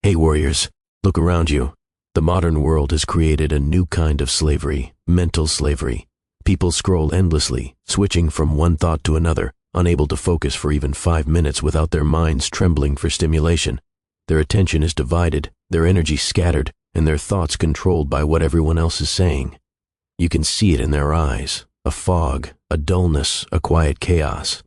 Hey warriors, look around you. The modern world has created a new kind of slavery, mental slavery. People scroll endlessly, switching from one thought to another, unable to focus for even 5 minutes without their minds trembling for stimulation. Their attention is divided, their energy scattered, and their thoughts controlled by what everyone else is saying. You can see it in their eyes, a fog, a dullness, a quiet chaos.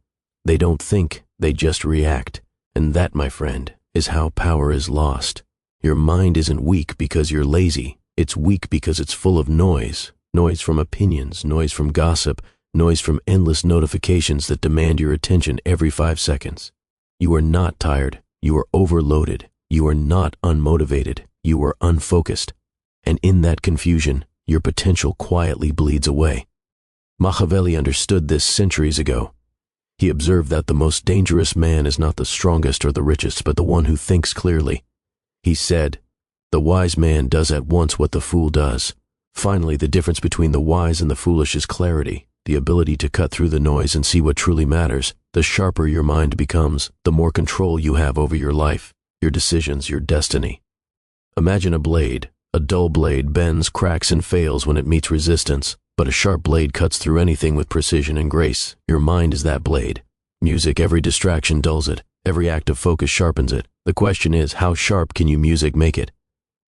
They don't think, they just react. And that, my friend, is how power is lost. Your mind isn't weak because you're lazy. It's weak because it's full of noise. Noise from opinions, noise from gossip, noise from endless notifications that demand your attention every 5 seconds. You are not tired. You are overloaded. You are not unmotivated. You are unfocused. And in that confusion, your potential quietly bleeds away. Machiavelli understood this centuries ago. He observed that the most dangerous man is not the strongest or the richest, but the one who thinks clearly. He said, "The wise man does at once what the fool does." Finally, the difference between the wise and the foolish is clarity, the ability to cut through the noise and see what truly matters. The sharper your mind becomes, the more control you have over your life, your decisions, your destiny. Imagine a blade. A dull blade bends, cracks, and fails when it meets resistance. But a sharp blade cuts through anything with precision and grace. Your mind is that blade. Music, every distraction dulls it. Every act of focus sharpens it. The question is, how sharp can your music make it?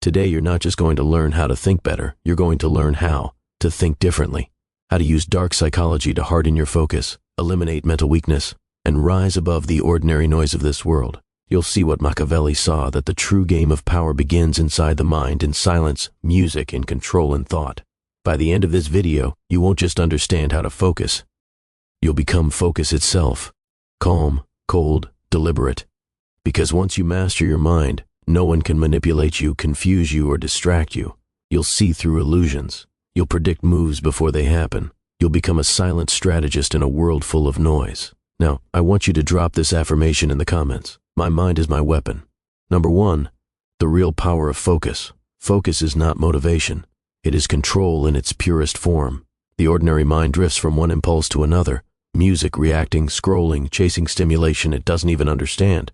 Today, you're not just going to learn how to think better. You're going to learn how to think differently. How to use dark psychology to harden your focus, eliminate mental weakness, and rise above the ordinary noise of this world. You'll see what Machiavelli saw, that the true game of power begins inside the mind, in silence, music, and control and thought. By the end of this video, you won't just understand how to focus. You'll become focus itself. Calm, cold, deliberate. Because once you master your mind, no one can manipulate you, confuse you, or distract you. You'll see through illusions. You'll predict moves before they happen. You'll become a silent strategist in a world full of noise. Now, I want you to drop this affirmation in the comments. My mind is my weapon. Number 1, the real power of focus. Focus is not motivation. It is control in its purest form. The ordinary mind drifts from one impulse to another. Music, reacting, scrolling, chasing stimulation it doesn't even understand.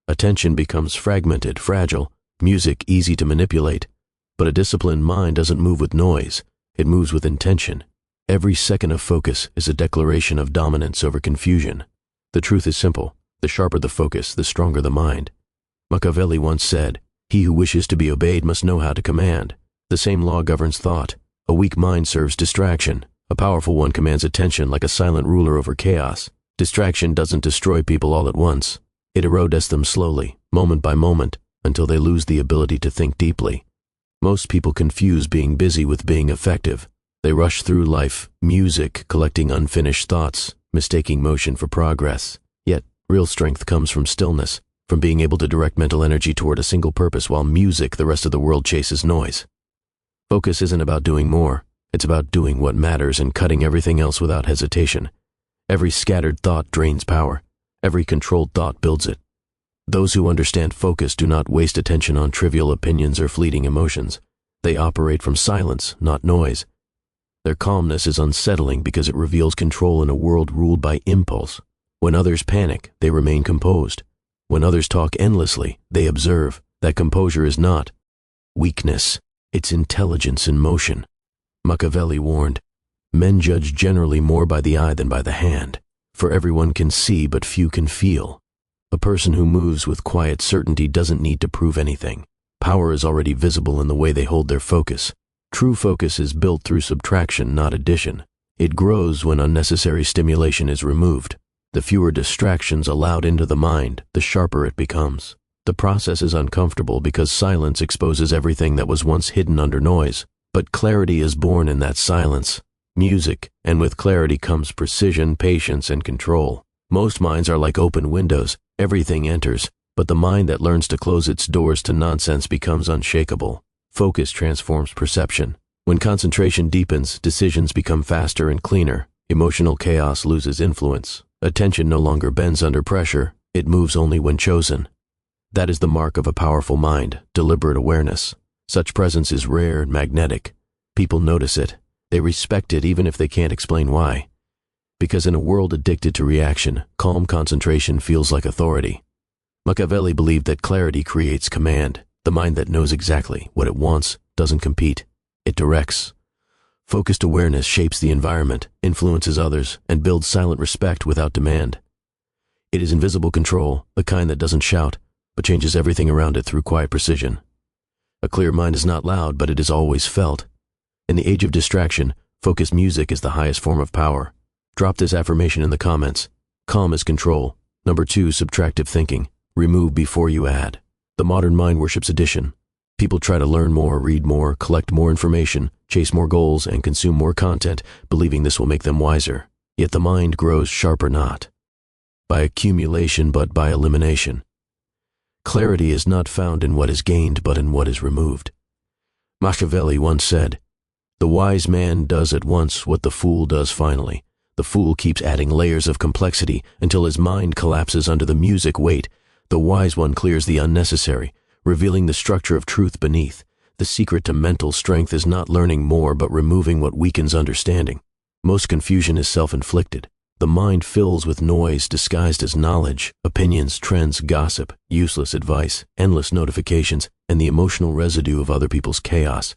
Attention becomes fragmented, fragile. Music, easy to manipulate. But a disciplined mind doesn't move with noise. It moves with intention. Every second of focus is a declaration of dominance over confusion. The truth is simple. The sharper the focus, the stronger the mind. Machiavelli once said, "He who wishes to be obeyed must know how to command." The same law governs thought. A weak mind serves distraction. A powerful one commands attention like a silent ruler over chaos. Distraction doesn't destroy people all at once. It erodes them slowly, moment by moment, until they lose the ability to think deeply. Most people confuse being busy with being effective. They rush through life, music, collecting unfinished thoughts, mistaking motion for progress. Yet, real strength comes from stillness, from being able to direct mental energy toward a single purpose while music, the rest of the world, chases noise. Focus isn't about doing more. It's about doing what matters and cutting everything else without hesitation. Every scattered thought drains power. Every controlled thought builds it. Those who understand focus do not waste attention on trivial opinions or fleeting emotions. They operate from silence, not noise. Their calmness is unsettling because it reveals control in a world ruled by impulse. When others panic, they remain composed. When others talk endlessly, they observe. That composure is not weakness. It's intelligence in motion. Machiavelli warned, "Men judge generally more by the eye than by the hand, for everyone can see but few can feel." A person who moves with quiet certainty doesn't need to prove anything. Power is already visible in the way they hold their focus. True focus is built through subtraction, not addition. It grows when unnecessary stimulation is removed. The fewer distractions allowed into the mind, the sharper it becomes. The process is uncomfortable because silence exposes everything that was once hidden under noise. But clarity is born in that silence. Music, and with clarity comes precision, patience, and control. Most minds are like open windows. Everything enters, but the mind that learns to close its doors to nonsense becomes unshakable. Focus transforms perception. When concentration deepens, decisions become faster and cleaner. Emotional chaos loses influence. Attention no longer bends under pressure. It moves only when chosen. That is the mark of a powerful mind, deliberate awareness. Such presence is rare and magnetic. People notice it. They respect it even if they can't explain why. Because in a world addicted to reaction, calm concentration feels like authority. Machiavelli believed that clarity creates command. The mind that knows exactly what it wants doesn't compete, it directs. Focused awareness shapes the environment, influences others, and builds silent respect without demand. It is invisible control, the kind that doesn't shout, but changes everything around it through quiet precision. A clear mind is not loud, but it is always felt. In the age of distraction, focused music is the highest form of power. Drop this affirmation in the comments. Calm is control. Number 2, subtractive thinking. Remove before you add. The modern mind worships addition. People try to learn more, read more, collect more information, chase more goals, and consume more content, believing this will make them wiser. Yet the mind grows sharper not by accumulation, but by elimination. Clarity is not found in what is gained, but in what is removed. Machiavelli once said, "The wise man does at once what the fool does finally. The fool keeps adding layers of complexity until his mind collapses under the music weight. The wise one clears the unnecessary, revealing the structure of truth beneath. The secret to mental strength is not learning more, but removing what weakens understanding. Most confusion is self-inflicted. The mind fills with noise disguised as knowledge, opinions, trends, gossip, useless advice, endless notifications, and the emotional residue of other people's chaos.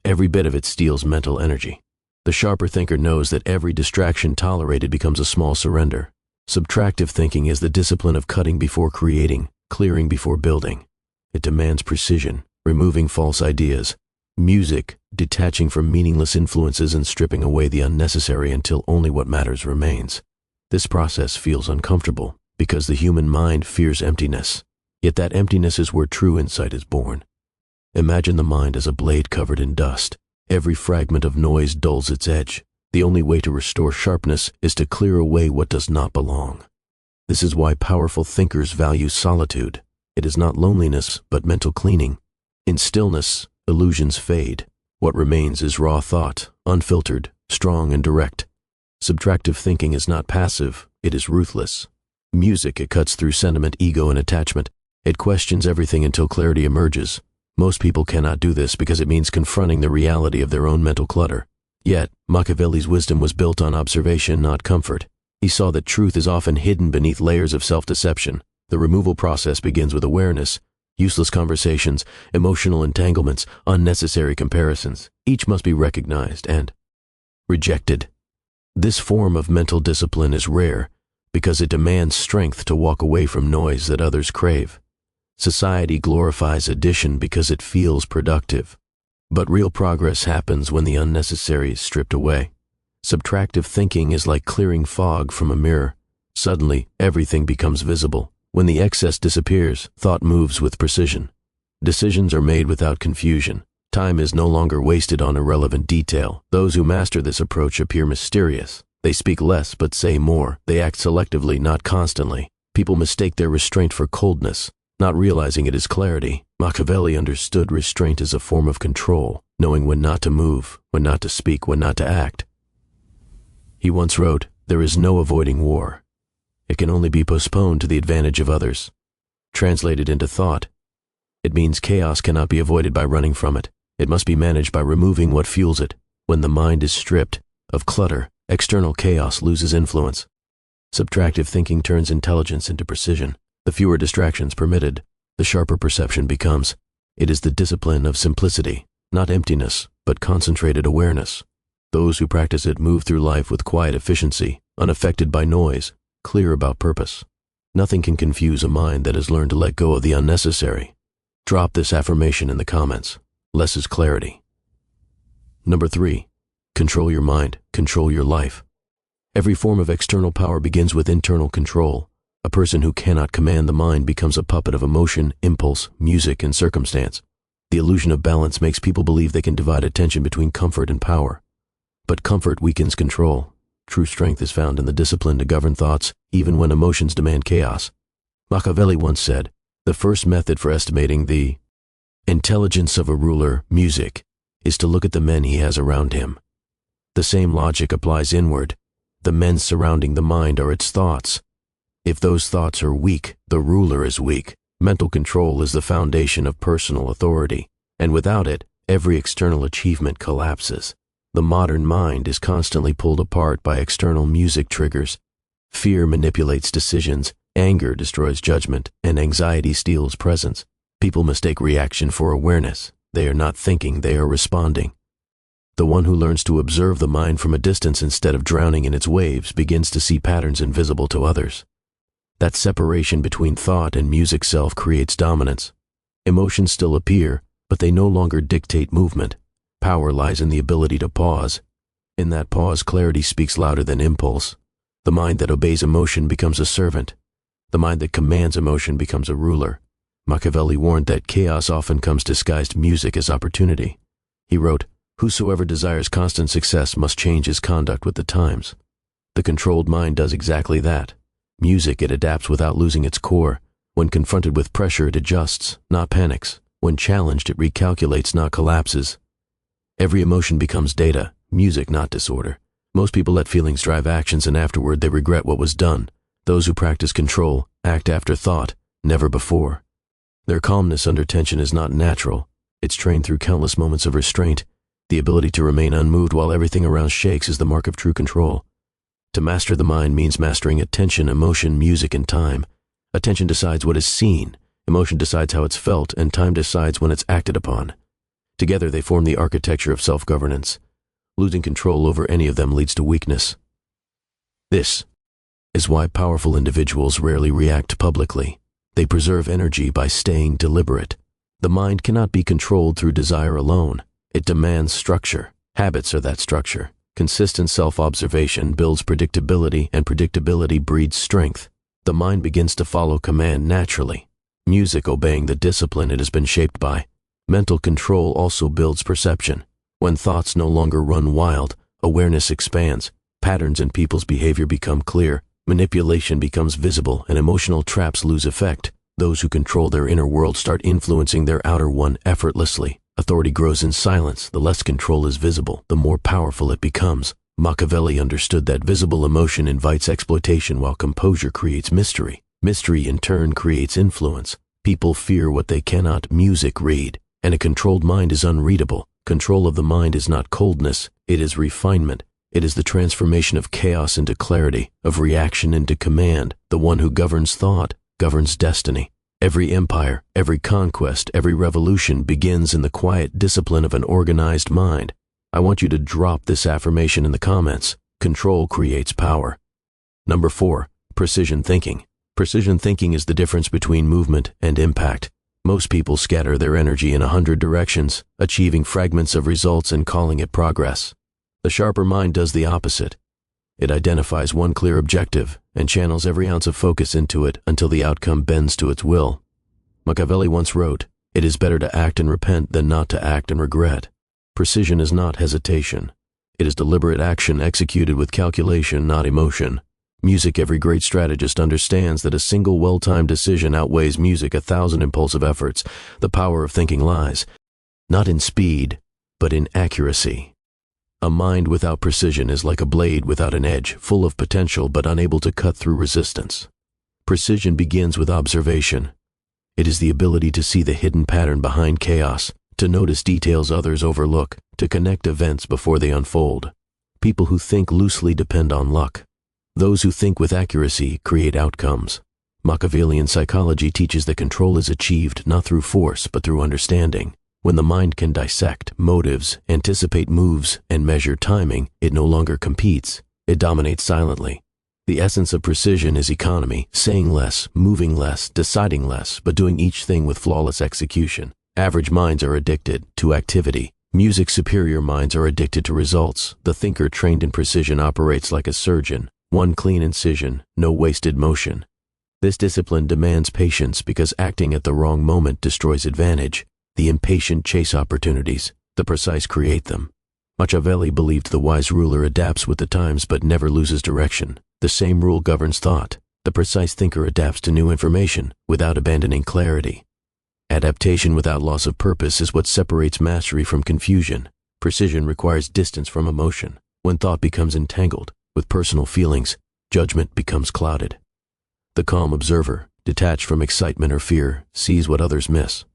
Every bit of it steals mental energy. The sharper thinker knows that every distraction tolerated becomes a small surrender. Subtractive thinking is the discipline of cutting before creating, clearing before building. It demands precision, removing false ideas, music, detaching from meaningless influences and stripping away the unnecessary until only what matters remains. This process feels uncomfortable because the human mind fears emptiness, yet that emptiness is where true insight is born. Imagine the mind as a blade covered in dust. Every fragment of noise dulls its edge. The only way to restore sharpness is to clear away what does not belong. This is why powerful thinkers value solitude. It is not loneliness, but mental cleaning. In stillness, illusions fade. What remains is raw thought, unfiltered, strong and direct. Subtractive thinking is not passive, it is ruthless. Music, it cuts through sentiment, ego, and attachment. It questions everything until clarity emerges. Most people cannot do this because it means confronting the reality of their own mental clutter. Yet, Machiavelli's wisdom was built on observation, not comfort. He saw that truth is often hidden beneath layers of self-deception. The removal process begins with awareness. Useless conversations, emotional entanglements, unnecessary comparisons, each must be recognized and rejected. This form of mental discipline is rare because it demands strength to walk away from noise that others crave. Society glorifies addition because it feels productive. But real progress happens when the unnecessary is stripped away. Subtractive thinking is like clearing fog from a mirror. Suddenly, everything becomes visible. When the excess disappears, thought moves with precision. Decisions are made without confusion. Time is no longer wasted on irrelevant detail. Those who master this approach appear mysterious. They speak less but say more. They act selectively, not constantly. People mistake their restraint for coldness, not realizing it is clarity. Machiavelli understood restraint as a form of control, knowing when not to move, when not to speak, when not to act. He once wrote, "There is no avoiding war. It can only be postponed to the advantage of others." Translated into thought, it means chaos cannot be avoided by running from it. It must be managed by removing what fuels it. When the mind is stripped of clutter, external chaos loses influence. Subtractive thinking turns intelligence into precision. The fewer distractions permitted, the sharper perception becomes. It is the discipline of simplicity, not emptiness, but concentrated awareness. Those who practice it move through life with quiet efficiency, unaffected by noise, clear about purpose. Nothing can confuse a mind that has learned to let go of the unnecessary. Drop this affirmation in the comments. Less is clarity. Number 3, control your mind, control your life. Every form of external power begins with internal control. A person who cannot command the mind becomes a puppet of emotion, impulse, music, and circumstance. The illusion of balance makes people believe they can divide attention between comfort and power. But comfort weakens control. True strength is found in the discipline to govern thoughts, even when emotions demand chaos. Machiavelli once said, "The first method for estimating the intelligence of a ruler, music, is to look at the men he has around him." The same logic applies inward. The men surrounding the mind are its thoughts. If those thoughts are weak, the ruler is weak. Mental control is the foundation of personal authority, and without it, every external achievement collapses. The modern mind is constantly pulled apart by external music triggers. Fear manipulates decisions, anger destroys judgment, and anxiety steals presence. People mistake reaction for awareness. They are not thinking, they are responding. The one who learns to observe the mind from a distance instead of drowning in its waves begins to see patterns invisible to others. That separation between thought and music self creates dominance. Emotions still appear, but they no longer dictate movement. Power lies in the ability to pause. In that pause, clarity speaks louder than impulse. The mind that obeys emotion becomes a servant. The mind that commands emotion becomes a ruler. Machiavelli warned that chaos often comes disguised music as opportunity. He wrote, "Whosoever desires constant success must change his conduct with the times." The controlled mind does exactly that. Music, it adapts without losing its core. When confronted with pressure, it adjusts, not panics. When challenged, it recalculates, not collapses. Every emotion becomes data, music, not disorder. Most people let feelings drive actions, and afterward they regret what was done. Those who practice control act after thought, never before. Their calmness under tension is not natural. It's trained through countless moments of restraint. The ability to remain unmoved while everything around shakes is the mark of true control. To master the mind means mastering attention, emotion, music, and time. Attention decides what is seen, emotion decides how it's felt, and time decides when it's acted upon. Together they form the architecture of self-governance. Losing control over any of them leads to weakness. This is why powerful individuals rarely react publicly. They preserve energy by staying deliberate. The mind cannot be controlled through desire alone. It demands structure. Habits are that structure. Consistent self-observation builds predictability, and predictability breeds strength. The mind begins to follow command naturally. Music obeying the discipline it has been shaped by. Mental control also builds perception. When thoughts no longer run wild, awareness expands. Patterns in people's behavior become clear. Manipulation becomes visible, and emotional traps lose effect. Those who control their inner world start influencing their outer one effortlessly. Authority grows in silence. The less control is visible, the more powerful it becomes. Machiavelli understood that visible emotion invites exploitation while composure creates mystery. Mystery in turn creates influence. People fear what they cannot music read, and a controlled mind is unreadable. Control of the mind is not coldness, it is refinement. It is the transformation of chaos into clarity, of reaction into command. The one who governs thought governs destiny. Every empire, every conquest, every revolution begins in the quiet discipline of an organized mind. I want you to drop this affirmation in the comments. Control creates power. Number 4, precision thinking. Precision thinking is the difference between movement and impact. Most people scatter their energy in 100 directions, achieving fragments of results and calling it progress. The sharper mind does the opposite. It identifies one clear objective and channels every ounce of focus into it until the outcome bends to its will. Machiavelli once wrote, "It is better to act and repent than not to act and regret." Precision is not hesitation. It is deliberate action executed with calculation, not emotion. Music, every great strategist understands that a single well-timed decision outweighs music 1,000 impulsive efforts. The power of thinking lies not in speed, but in accuracy. A mind without precision is like a blade without an edge, full of potential but unable to cut through resistance. Precision begins with observation. It is the ability to see the hidden pattern behind chaos, to notice details others overlook, to connect events before they unfold. People who think loosely depend on luck. Those who think with accuracy create outcomes. Machiavellian psychology teaches that control is achieved not through force but through understanding. When the mind can dissect motives, anticipate moves, and measure timing, it no longer competes. It dominates silently. The essence of precision is economy, saying less, moving less, deciding less, but doing each thing with flawless execution. Average minds are addicted to activity. Music superior minds are addicted to results. The thinker trained in precision operates like a surgeon. One clean incision, no wasted motion. This discipline demands patience because acting at the wrong moment destroys advantage. The impatient chase opportunities, the precise create them. Machiavelli believed the wise ruler adapts with the times but never loses direction. The same rule governs thought. The precise thinker adapts to new information without abandoning clarity. Adaptation without loss of purpose is what separates mastery from confusion. Precision requires distance from emotion. When thought becomes entangled with personal feelings, judgment becomes clouded. The calm observer, detached from excitement or fear, sees what others miss.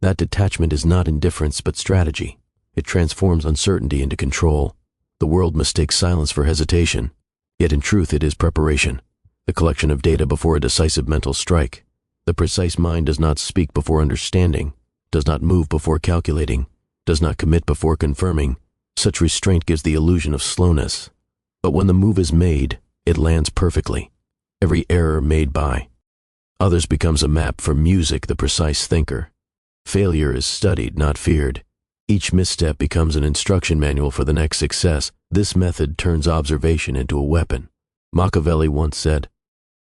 That detachment is not indifference but strategy. It transforms uncertainty into control. The world mistakes silence for hesitation, yet in truth it is preparation, the collection of data before a decisive mental strike. The precise mind does not speak before understanding, does not move before calculating, does not commit before confirming. Such restraint gives the illusion of slowness. But when the move is made, it lands perfectly. Every error made by others becomes a map for music, the precise thinker. Failure is studied, not feared. Each misstep becomes an instruction manual for the next success. This method turns observation into a weapon. Machiavelli once said,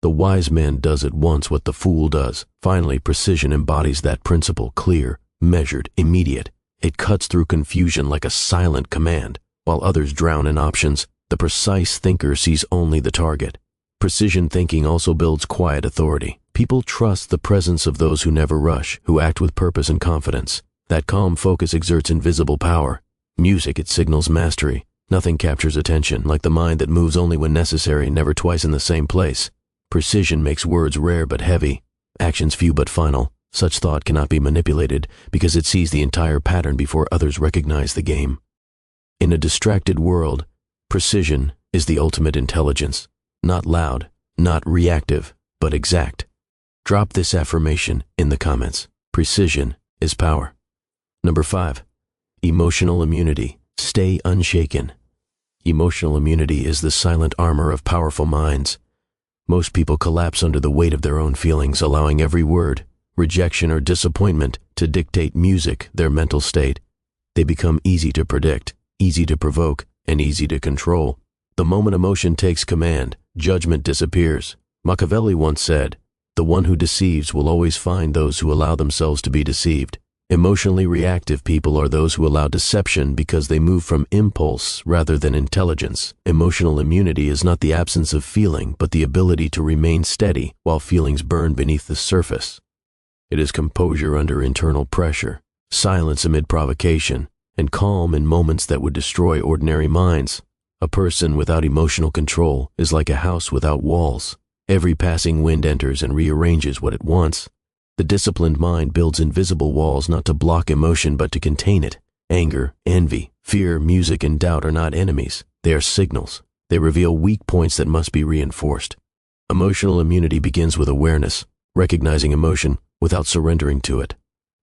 "The wise man does at once what the fool does." Finally, precision embodies that principle, clear, measured, immediate. It cuts through confusion like a silent command. While others drown in options, the precise thinker sees only the target. Precision thinking also builds quiet authority. People trust the presence of those who never rush, who act with purpose and confidence. That calm focus exerts invisible power. Music, it signals mastery. Nothing captures attention, like the mind that moves only when necessary, never twice in the same place. Precision makes words rare but heavy, actions few but final. Such thought cannot be manipulated because it sees the entire pattern before others recognize the game. In a distracted world, precision is the ultimate intelligence. Not loud, not reactive, but exact. Drop this affirmation in the comments. Precision is power. Number 5. Emotional immunity. Stay unshaken. Emotional immunity is the silent armor of powerful minds. Most people collapse under the weight of their own feelings, allowing every word, rejection or disappointment to dictate music, their mental state. They become easy to predict, easy to provoke, and easy to control. The moment emotion takes command, judgment disappears. Machiavelli once said, "The one who deceives will always find those who allow themselves to be deceived." Emotionally reactive people are those who allow deception because they move from impulse rather than intelligence. Emotional immunity is not the absence of feeling, but the ability to remain steady while feelings burn beneath the surface. It is composure under internal pressure, silence amid provocation, and calm in moments that would destroy ordinary minds. A person without emotional control is like a house without walls. Every passing wind enters and rearranges what it wants. The disciplined mind builds invisible walls not to block emotion but to contain it. Anger, envy, fear, music, and doubt are not enemies. They are signals. They reveal weak points that must be reinforced. Emotional immunity begins with awareness, recognizing emotion without surrendering to it.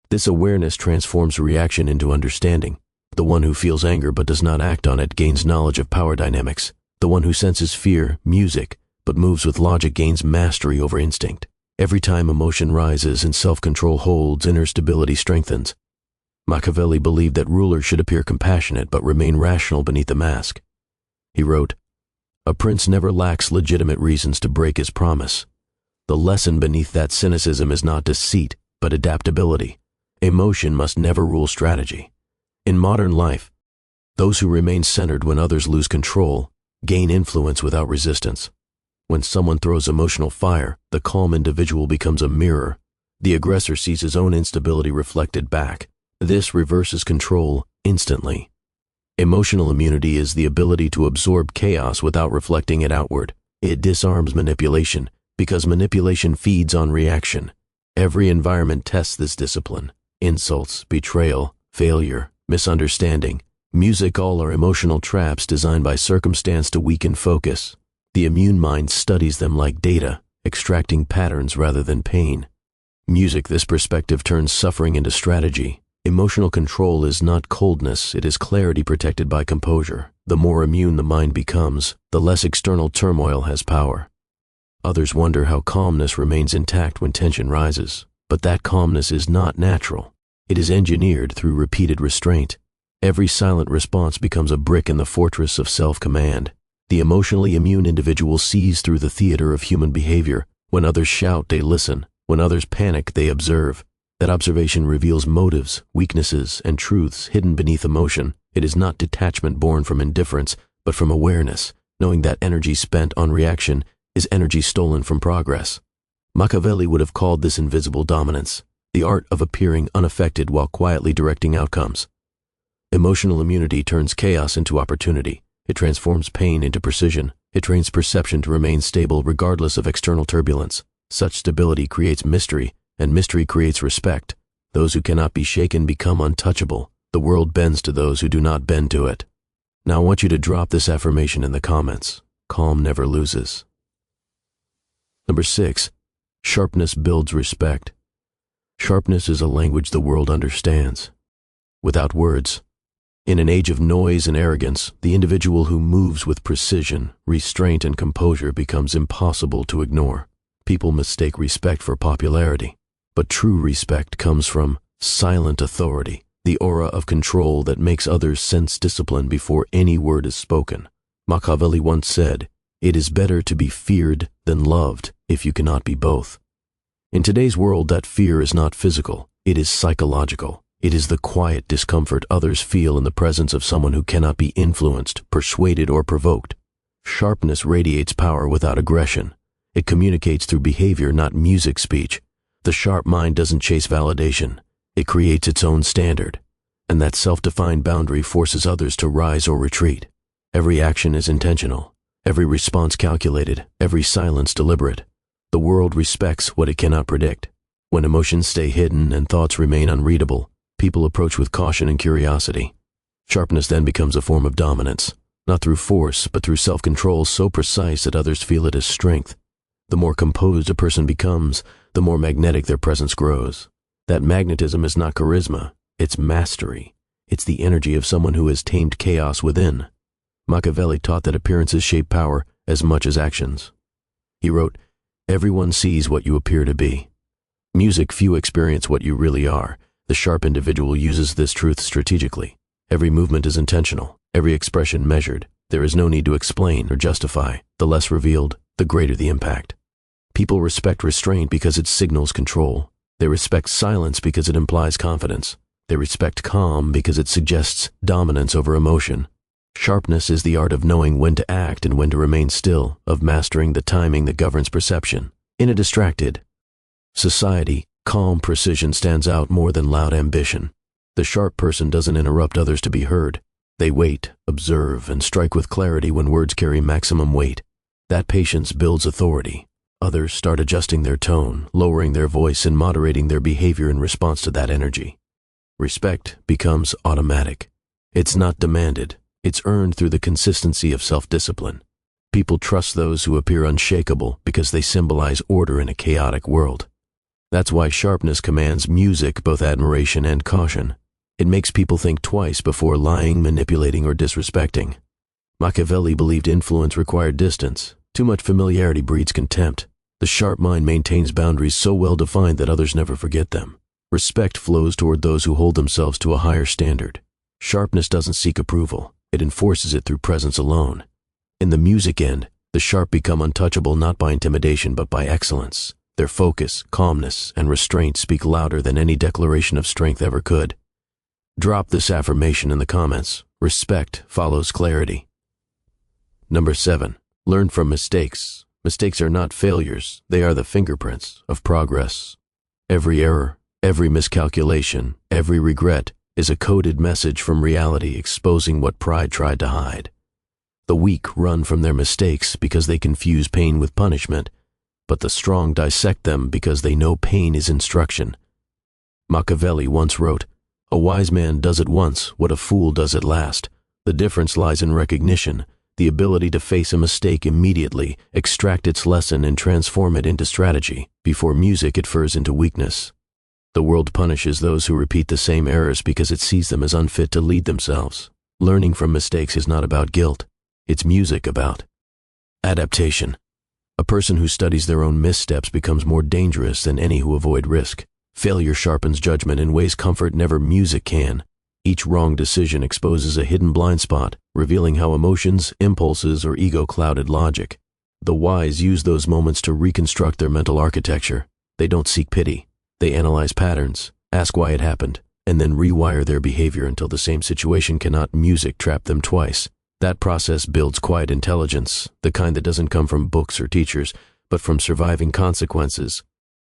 This awareness transforms reaction into understanding. The one who feels anger but does not act on it gains knowledge of power dynamics. The one who senses fear, music, but moves with logic gains mastery over instinct. Every time emotion rises and self-control holds, inner stability strengthens. Machiavelli believed that rulers should appear compassionate but remain rational beneath the mask. He wrote, "A prince never lacks legitimate reasons to break his promise. The lesson beneath that cynicism is not deceit, but adaptability. Emotion must never rule strategy." In modern life, those who remain centered when others lose control gain influence without resistance. When someone throws emotional fire, the calm individual becomes a mirror. The aggressor sees his own instability reflected back. This reverses control instantly. Emotional immunity is the ability to absorb chaos without reflecting it outward. It disarms manipulation, because manipulation feeds on reaction. Every environment tests this discipline. Insults, betrayal, failure, misunderstanding, music, all are emotional traps designed by circumstance to weaken focus. The immune mind studies them like data, extracting patterns rather than pain. Music, this perspective turns suffering into strategy. Emotional control is not coldness, it is clarity protected by composure. The more immune the mind becomes, the less external turmoil has power. Others wonder how calmness remains intact when tension rises, but that calmness is not natural. It is engineered through repeated restraint. Every silent response becomes a brick in the fortress of self-command. The emotionally immune individual sees through the theater of human behavior. When others shout, they listen. When others panic, they observe. That observation reveals motives, weaknesses, and truths hidden beneath emotion. It is not detachment born from indifference, but from awareness, knowing that energy spent on reaction is energy stolen from progress. Machiavelli would have called this invisible dominance, the art of appearing unaffected while quietly directing outcomes. Emotional immunity turns chaos into opportunity. It transforms pain into precision. It trains perception to remain stable regardless of external turbulence. Such stability creates mystery, and mystery creates respect. Those who cannot be shaken become untouchable. The world bends to those who do not bend to it. Now I want you to drop this affirmation in the comments. Calm never loses. Number 6. Sharpness builds respect. Sharpness is a language the world understands, without words. In an age of noise and arrogance, the individual who moves with precision, restraint, and composure becomes impossible to ignore. People mistake respect for popularity, but true respect comes from silent authority, the aura of control that makes others sense discipline before any word is spoken. Machiavelli once said, "It is better to be feared than loved if you cannot be both." In today's world, that fear is not physical, it is psychological. It is the quiet discomfort others feel in the presence of someone who cannot be influenced, persuaded, or provoked. Sharpness radiates power without aggression. It communicates through behavior, not music speech. The sharp mind doesn't chase validation. It creates its own standard. And that self-defined boundary forces others to rise or retreat. Every action is intentional. Every response calculated. Every silence deliberate. The world respects what it cannot predict. When emotions stay hidden and thoughts remain unreadable, people approach with caution and curiosity. Sharpness then becomes a form of dominance, not through force, but through self-control so precise that others feel it as strength. The more composed a person becomes, the more magnetic their presence grows. That magnetism is not charisma, it's mastery. It's the energy of someone who has tamed chaos within. Machiavelli taught that appearances shape power as much as actions. He wrote, "Everyone sees what you appear to be. Music, few experience what you really are." The sharp individual uses this truth strategically. Every movement is intentional, every expression measured. There is no need to explain or justify. The less revealed, the greater the impact. People respect restraint because it signals control. They respect silence because it implies confidence. They respect calm because it suggests dominance over emotion. Sharpness is the art of knowing when to act and when to remain still, of mastering the timing that governs perception. In a distracted society, calm precision stands out more than loud ambition. The sharp person doesn't interrupt others to be heard. They wait, observe, and strike with clarity when words carry maximum weight. That patience builds authority. Others start adjusting their tone, lowering their voice, and moderating their behavior in response to that energy. Respect becomes automatic. It's not demanded. It's earned through the consistency of self-discipline. People trust those who appear unshakable because they symbolize order in a chaotic world. That's why sharpness commands music, both admiration and caution. It makes people think twice before lying, manipulating, or disrespecting. Machiavelli believed influence required distance. Too much familiarity breeds contempt. The sharp mind maintains boundaries so well defined that others never forget them. Respect flows toward those who hold themselves to a higher standard. Sharpness doesn't seek approval. It enforces it through presence alone. In the music end, the sharp become untouchable not by intimidation but by excellence. Their focus, calmness, and restraint speak louder than any declaration of strength ever could. Drop this affirmation in the comments. Respect follows clarity. Number 7. Learn from mistakes. Mistakes are not failures. They are the fingerprints of progress. Every error, every miscalculation, every regret is a coded message from reality exposing what pride tried to hide. The weak run from their mistakes because they confuse pain with punishment, but the strong dissect them because they know pain is instruction. Machiavelli once wrote, "A wise man does at once what a fool does at last. The difference lies in recognition, the ability to face a mistake immediately, extract its lesson, and transform it into strategy. Before music, it furs into weakness." The world punishes those who repeat the same errors because it sees them as unfit to lead themselves. Learning from mistakes is not about guilt. It's music about adaptation. A person who studies their own missteps becomes more dangerous than any who avoid risk. Failure sharpens judgment in ways comfort never music can. Each wrong decision exposes a hidden blind spot, revealing how emotions, impulses, or ego clouded logic. The wise use those moments to reconstruct their mental architecture. They don't seek pity. They analyze patterns, ask why it happened, and then rewire their behavior until the same situation cannot music trap them twice. That process builds quiet intelligence, the kind that doesn't come from books or teachers, but from surviving consequences.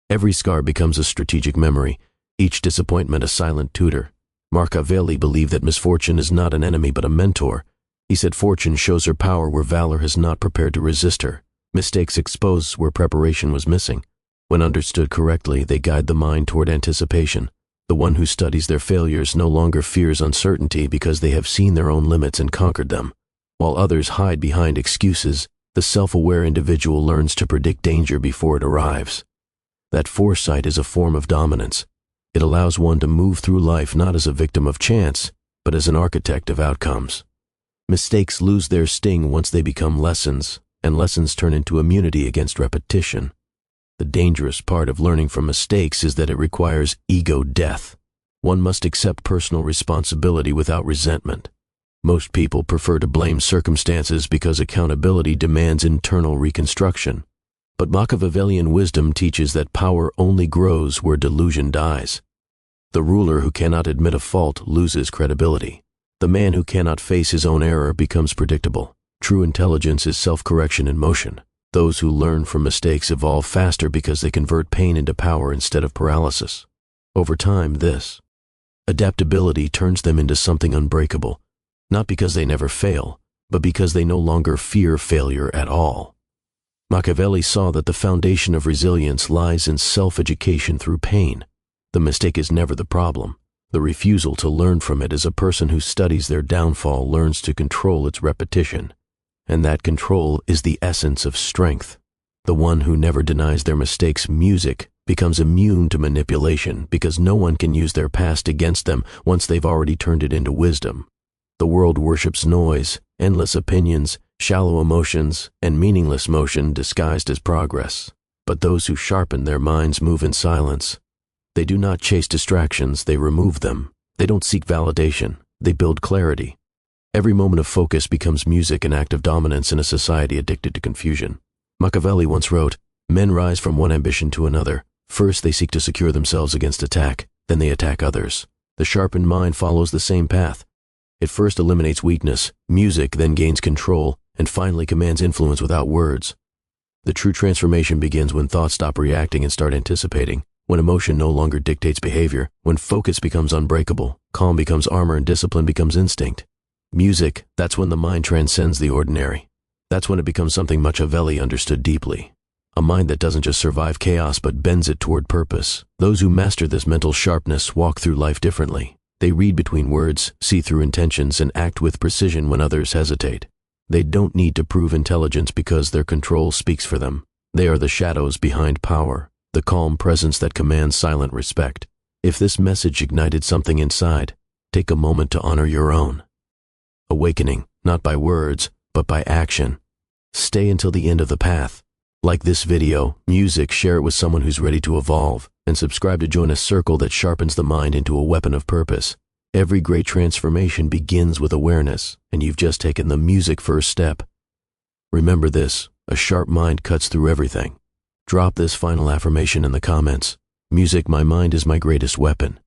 Every scar becomes a strategic memory, each disappointment a silent tutor. Machiavelli believed that misfortune is not an enemy but a mentor. He said fortune shows her power where valor has not prepared to resist her. Mistakes expose where preparation was missing. When understood correctly, they guide the mind toward anticipation. The one who studies their failures no longer fears uncertainty because they have seen their own limits and conquered them. While others hide behind excuses, the self-aware individual learns to predict danger before it arrives. That foresight is a form of dominance. It allows one to move through life not as a victim of chance, but as an architect of outcomes. Mistakes lose their sting once they become lessons, and lessons turn into immunity against repetition. The dangerous part of learning from mistakes is that it requires ego death. One must accept personal responsibility without resentment. Most people prefer to blame circumstances because accountability demands internal reconstruction. But Machiavellian wisdom teaches that power only grows where delusion dies. The ruler who cannot admit a fault loses credibility. The man who cannot face his own error becomes predictable. True intelligence is self-correction in motion. Those who learn from mistakes evolve faster because they convert pain into power instead of paralysis. Over time, this adaptability turns them into something unbreakable, not because they never fail, but because they no longer fear failure at all. Machiavelli saw that the foundation of resilience lies in self-education through pain. The mistake is never the problem. The refusal to learn from it is a person who studies their downfall learns to control its repetition. And that control is the essence of strength. The one who never denies their mistakes' music becomes immune to manipulation because no one can use their past against them once they've already turned it into wisdom. The world worships noise, endless opinions, shallow emotions, and meaningless motion disguised as progress. But those who sharpen their minds move in silence. They do not chase distractions, they remove them. They don't seek validation, they build clarity. Every moment of focus becomes music, an act of dominance in a society addicted to confusion. Machiavelli once wrote, "Men rise from one ambition to another. First they seek to secure themselves against attack, then they attack others. The sharpened mind follows the same path. It first eliminates weakness, music then gains control, and finally commands influence without words." The true transformation begins when thoughts stop reacting and start anticipating, when emotion no longer dictates behavior, when focus becomes unbreakable, calm becomes armor, and discipline becomes instinct. Music, that's when the mind transcends the ordinary. That's when it becomes something Machiavelli understood deeply. A mind that doesn't just survive chaos but bends it toward purpose. Those who master this mental sharpness walk through life differently. They read between words, see through intentions, and act with precision when others hesitate. They don't need to prove intelligence because their control speaks for them. They are the shadows behind power, the calm presence that commands silent respect. If this message ignited something inside, take a moment to honor your own. Awakening, not by words, but by action. Stay until the end of the path. Like this video, music, share it with someone who's ready to evolve, and subscribe to join a circle that sharpens the mind into a weapon of purpose. Every great transformation begins with awareness, and you've just taken the music first step. Remember this, a sharp mind cuts through everything. Drop this final affirmation in the comments. Music, my mind is my greatest weapon.